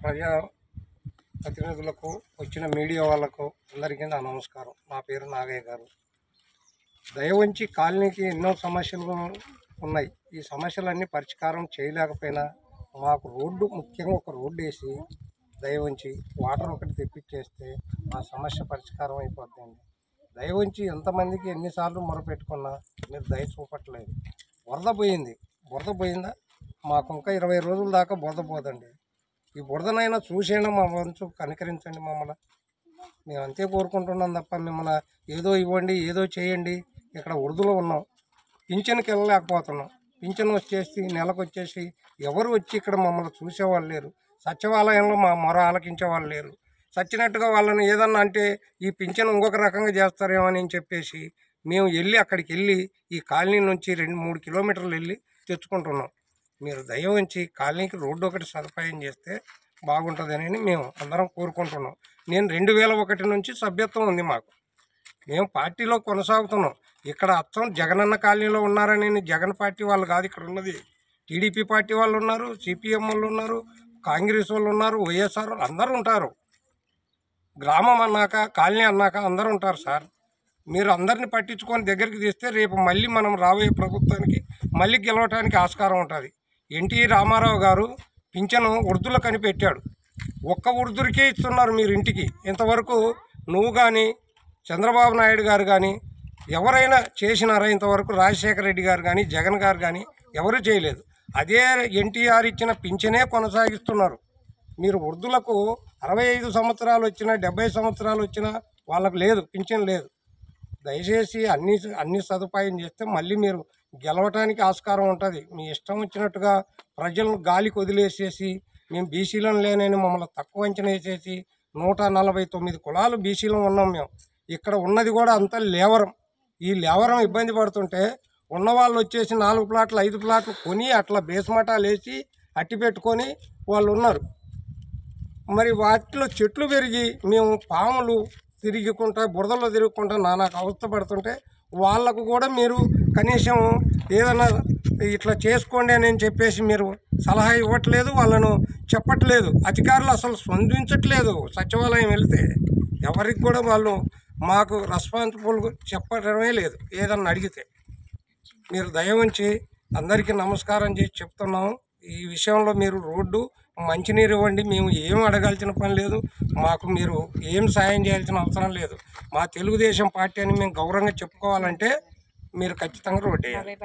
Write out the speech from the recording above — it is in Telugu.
ప్రజా ప్రతినిధులకు, వచ్చిన మీడియా వాళ్ళకు అందరికీ నా నమస్కారం. నా పేరు నాగయ్య గారు. దయవంచి కాలనీకి ఎన్నో సమస్యలు ఉన్నాయి. ఈ సమస్యలన్నీ పరిష్కారం చేయలేకపోయినా మాకు రోడ్డు, ముఖ్యంగా ఒక రోడ్డు వేసి దయవంచి వాటర్ ఒకటి తెప్పించేస్తే ఆ సమస్య పరిష్కారం అయిపోతుంది. దయవంచి ఎంతమందికి ఎన్నిసార్లు మొరపెట్టుకున్నా మీరు దయ చూపట్లేదు. బురద పోయిందా? మాకు ఇంకా 20 రోజుల దాకా బురద పోదండి. ఈ బురదనైనా చూసైనా మా వంతు కనికరించండి మమ్మల్ని. మేము అంతే కోరుకుంటున్నాం తప్ప మిమ్మల్ని ఏదో ఇవ్వండి, ఏదో చేయండి. ఇక్కడ ఉర్దులో ఉన్నాం, పింఛన్కి వెళ్ళలేకపోతున్నాం. పింఛన్ వచ్చేసి నెలకు వచ్చేసి ఎవరు వచ్చి ఇక్కడ మమ్మల్ని చూసేవాళ్ళు లేరు. సచివాలయంలో మా మొర ఆలకించేవాళ్ళు లేరు. చచ్చినట్టుగా వాళ్ళని ఏదన్నా అంటే ఈ పింఛన్ ఇంకొక రకంగా చేస్తారేమో అని చెప్పేసి మేము అక్కడికి వెళ్ళి ఈ కాలనీ నుంచి 2-3 కిలోమీటర్లు వెళ్ళి తెచ్చుకుంటున్నాం. మీరు దయ ఉంచి కాలనీకి రోడ్డు ఒకటి సదుపాయం చేస్తే బాగుంటుందని మేము అందరం కోరుకుంటున్నాం. నేను 2001 నుంచి సభ్యత్వం ఉంది మాకు. మేము పార్టీలో కొనసాగుతున్నాం. ఇక్కడ అచ్చం జగనన్న కాలనీలో ఉన్నారని జగన్ పార్టీ వాళ్ళు కాదు ఇక్కడ ఉన్నది. టీడీపీ పార్టీ వాళ్ళు ఉన్నారు, సిపిఎం వాళ్ళు ఉన్నారు, కాంగ్రెస్ వాళ్ళు ఉన్నారు, వైఎస్ఆర్ వాళ్ళు అందరూ ఉంటారు. గ్రామం అన్నాక, కాలనీ అన్నాక అందరూ ఉంటారు సార్. మీరు అందరిని పట్టించుకొని దగ్గరికి తీస్తే రేపు మళ్ళీ మనం రాబోయే ప్రభుత్వానికి మళ్ళీ గెలవటానికి ఆస్కారం ఉంటుంది. ఎన్టీ రామారావు గారు పింఛను ఉర్దులో కనిపెట్టాడు. ఒక్క ఉర్దురికే ఇస్తున్నారు మీరు ఇంటికి. ఇంతవరకు నువ్వు కానీ, చంద్రబాబు నాయుడు గారు కానీ ఎవరైనా చేసినారా? ఇంతవరకు రాజశేఖర రెడ్డి గారు కానీ, జగన్ గారు కానీ ఎవరు చేయలేదు. అదే ఎన్టీఆర్ ఇచ్చిన పింఛనే కొనసాగిస్తున్నారు. మీరు ఉర్దులకు 65 సంవత్సరాలు వచ్చినా, 70 సంవత్సరాలు వచ్చినా వాళ్ళకు లేదు, పింఛన్ లేదు. దయచేసి అన్ని సదుపాయం చేస్తే మళ్ళీ మీరు గెలవటానికి ఆస్కారం ఉంటుంది. మీ ఇష్టం వచ్చినట్టుగా ప్రజలను గాలికి వదిలేసేసి మేము బీసీలను లేనని మమ్మల్ని తక్కువ అంచనా వేసేసి 149 కులాలు బీసీలో ఉన్నాం మేము. ఇక్కడ ఉన్నది కూడా అంతా లేవరం. ఈ లేవరం ఇబ్బంది పడుతుంటే ఉన్నవాళ్ళు వచ్చేసి 4 ప్లాట్లు 5 ప్లాట్లు కొని అట్లా బేస్మటాలు వేసి అట్టి పెట్టుకొని వాళ్ళు ఉన్నారు. మరి వాటిలో చెట్లు పెరిగి మేము పాములు తిరుగుకుంటా, బురదలో తిరుగుకుంటా నానా అవస్థ పడుతుంటే వాళ్ళకు కూడా మీరు కనీసం ఏదైనా ఇట్లా చేసుకోండి అని చెప్పేసి మీరు సలహా ఇవ్వట్లేదు, వాళ్ళను చెప్పట్లేదు. అధికారులు అసలు స్పందించట్లేదు. సచివాలయం వెళితే ఎవరికి కూడా వాళ్ళు మాకు రెస్పాన్సిబుల్ చెప్పడమే లేదు. ఏదన్నా అడిగితే మీరు దయ ఉంచి అందరికీ నమస్కారం చేసి చెప్తున్నాము. ఈ విషయంలో మీరు రోడ్డు, మంచినీరు ఇవ్వండి. మేము ఏం అడగాల్సిన పని లేదు. మాకు మీరు ఏం సాయం చేయాల్సిన అవసరం లేదు. మా తెలుగుదేశం పార్టీ అని మేము గౌరవంగా చెప్పుకోవాలంటే మీరు ఖచ్చితంగా రోడ్డు వేయాలి.